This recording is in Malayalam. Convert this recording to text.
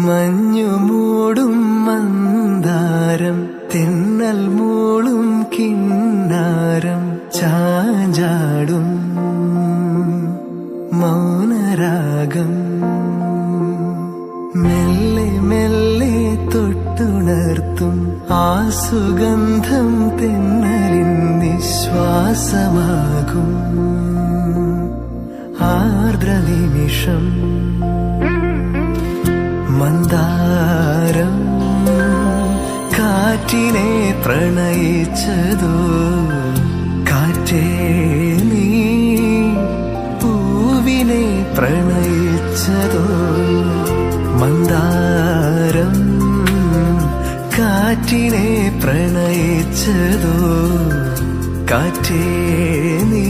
മഞ്ഞു മൂടും മന്ദാരം, തെന്നൽ മൂളും കിന്നാരം, ചാഞ്ചാടും മൗനരാഗം, മെല്ലെ മെല്ലെ തൊട്ടുണർത്തും ആ സുഗന്ധം തെന്നലിൻ നിശ്വാസമാകും ആർദ്രനിമിഷം. മന്ദാരം കാറ്റിനെ പ്രണയിച്ചതോ, കാറ്റേ നീ പൂവിനെ പ്രണയിച്ചതോ. മന്ദാരം കാറ്റിനെ പ്രണയിച്ചതോ, കാറ്റേ നീ